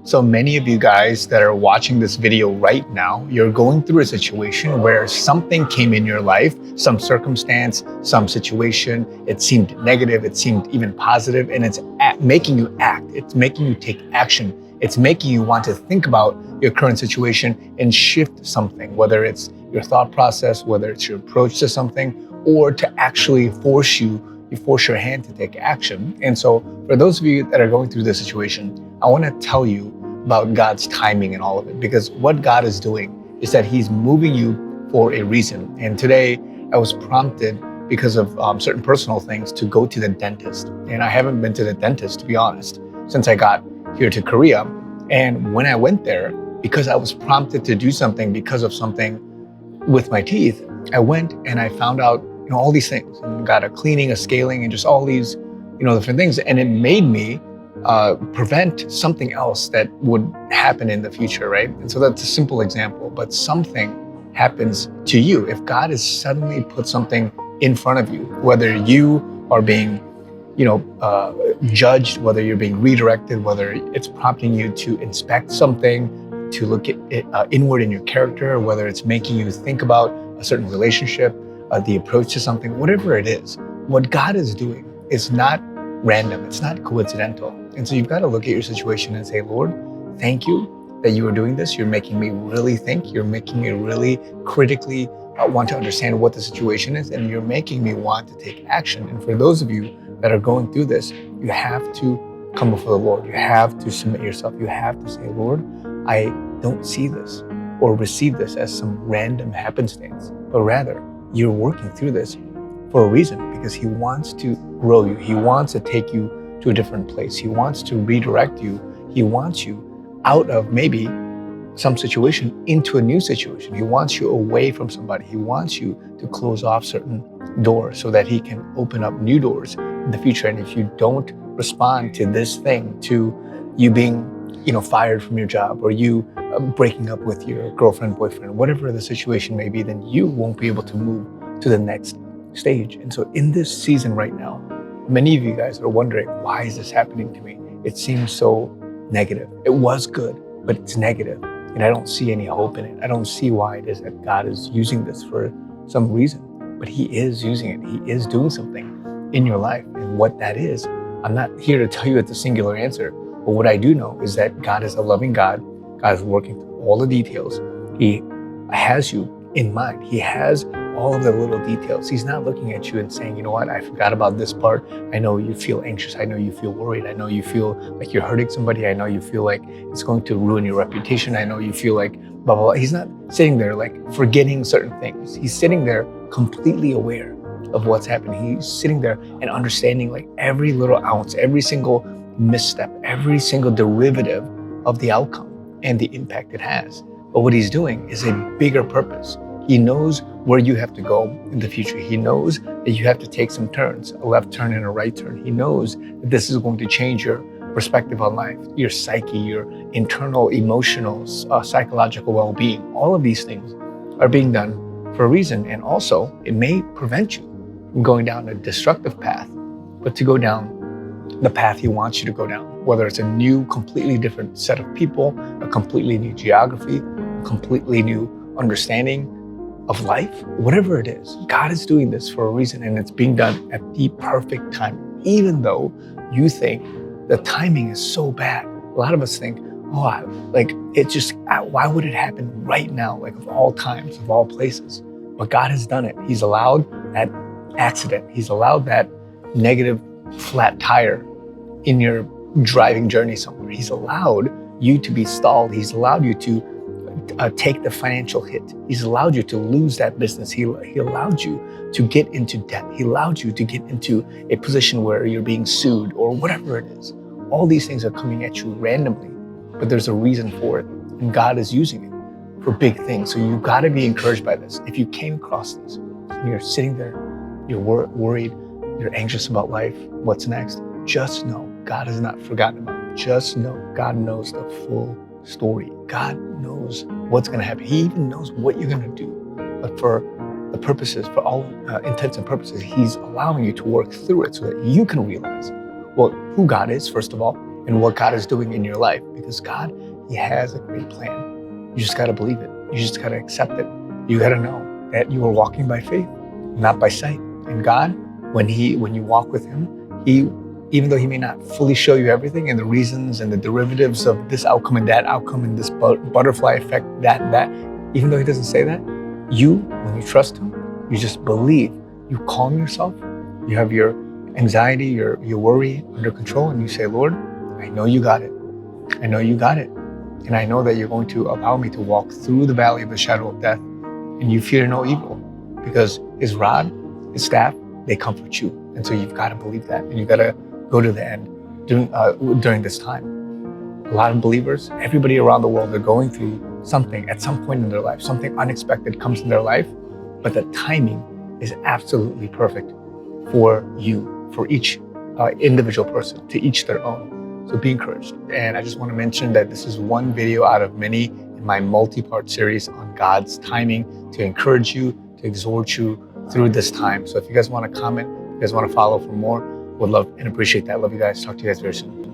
So many of you guys that are watching this video right now, you're going through a situation where something came in your life, some circumstance, some situation. It seemed negative, it seemed even positive, and it's making you act. It's making you take action. It's making you want to think about your current situation and shift something, whether it's your thought process, whether it's your approach to something, or to actually force your hand to take action. And so for those of you that are going through this situation, I want to tell you about God's timing in all of it, because what God is doing is that He's moving you for a reason. And today I was prompted because of certain personal things to go to the dentist. And I haven't been to the dentist, to be honest, since I got here to Korea. And when I went there, because I was prompted to do something because of something with my teeth, I went and I found out all these things, and got a cleaning, a scaling, and just all these different things. And it made me prevent something else that would happen in the future, right? And so that's a simple example, but something happens to you. If God has suddenly put something in front of you, whether you are being judged, whether you're being redirected, whether it's prompting you to inspect something, to look at it, inward in your character, whether it's making you think about a certain relationship, the approach to something, whatever it is, what God is doing is not random, it's not coincidental. And so you've got to look at your situation and say, Lord, thank you that you are doing this. You're making me really think. You're making me really critically want to understand what the situation is, and you're making me want to take action. And for those of you that are going through this, you have to come before the Lord. You have to submit yourself. You have to say, Lord, I don't see this or receive this as some random happenstance, but rather you're working through this for a reason, because He wants to grow you. He wants to take you to a different place. He wants to redirect you. He wants you out of maybe some situation into a new situation. He wants you away from somebody. He wants you to close off certain doors so that He can open up new doors in the future. And if you don't respond to this thing, to you being fired from your job, or you breaking up with your girlfriend, boyfriend, whatever the situation may be, then you won't be able to move to the next stage. And so in this season right now, many of you guys are wondering, why is this happening to me? It seems so negative. It was good, but it's negative, and I don't see any hope in it. I don't see why it is that God is using this for some reason, but He is using it. He is doing something in your life. And what that is, I'm not here to tell you it's a singular answer, but what I do know is that God is a loving God. God is working through all the details. He has you in mind. He has all of the little details. He's not looking at you and saying, you know what, I forgot about this part. I know you feel anxious. I know you feel worried. I know you feel like you're hurting somebody. I know you feel like it's going to ruin your reputation. I know you feel like blah, blah, blah. He's not sitting there like forgetting certain things. He's sitting there completely aware of what's happening. He's sitting there and understanding like every little ounce, every single misstep, every single derivative of the outcome and the impact it has. But what He's doing is a bigger purpose. He knows where you have to go in the future. He knows that you have to take some turns, a left turn and a right turn. He knows that this is going to change your perspective on life, your psyche, your internal, emotional, psychological well-being. All of these things are being done for a reason. And also, it may prevent you from going down a destructive path, but to go down the path He wants you to go down, whether it's a new, completely different set of people, a completely new geography, a completely new understanding of life, whatever it is. God is doing this for a reason, and it's being done at the perfect time. Even though you think the timing is so bad, a lot of us think, why would it happen right now, like of all times, of all places? But God has done it. He's allowed that accident. He's allowed that negative flat tire in your driving journey somewhere. He's allowed you to be stalled. He's allowed you to take the financial hit. He's allowed you to lose that business. He allowed you to get into debt. He allowed you to get into a position where you're being sued or whatever it is. All these things are coming at you randomly, but there's a reason for it, and God is using it for big things. So you've got to be encouraged by this. If you came across this and you're sitting there, you're worried, you're anxious about life, what's next, just know God has not forgotten about you. Just know God knows the full story. God knows what's going to happen. He even knows what you're going to do. But for the purposes, for all intents and purposes, He's allowing you to work through it so that you can realize, well, who God is, first of all, and what God is doing in your life, because God, He has a great plan. You just got to believe it. You just got to accept it. You got to know that you are walking by faith, not by sight. And God, when you walk with Him, He, even though He may not fully show you everything and the reasons and the derivatives of this outcome and this butterfly effect, that, even though He doesn't say that, when you trust Him, you just believe. You calm yourself. You have your anxiety, your worry under control, and you say, Lord, I know you got it. I know you got it. And I know that you're going to allow me to walk through the valley of the shadow of death, and you fear no evil, because His rod, His staff, they comfort you. And so you've got to believe that, and you've got to go to the end during this time. A lot of believers, everybody around the world, are going through something at some point in their life. Something unexpected comes in their life, but the timing is absolutely perfect for you, for each individual person, to each their own. So be encouraged. And I just want to mention that this is one video out of many in my multi-part series on God's timing to encourage you, to exhort you through this time. So if you guys want to comment, if you guys want to follow for more, would love and appreciate that. Love you guys. Talk to you guys very soon.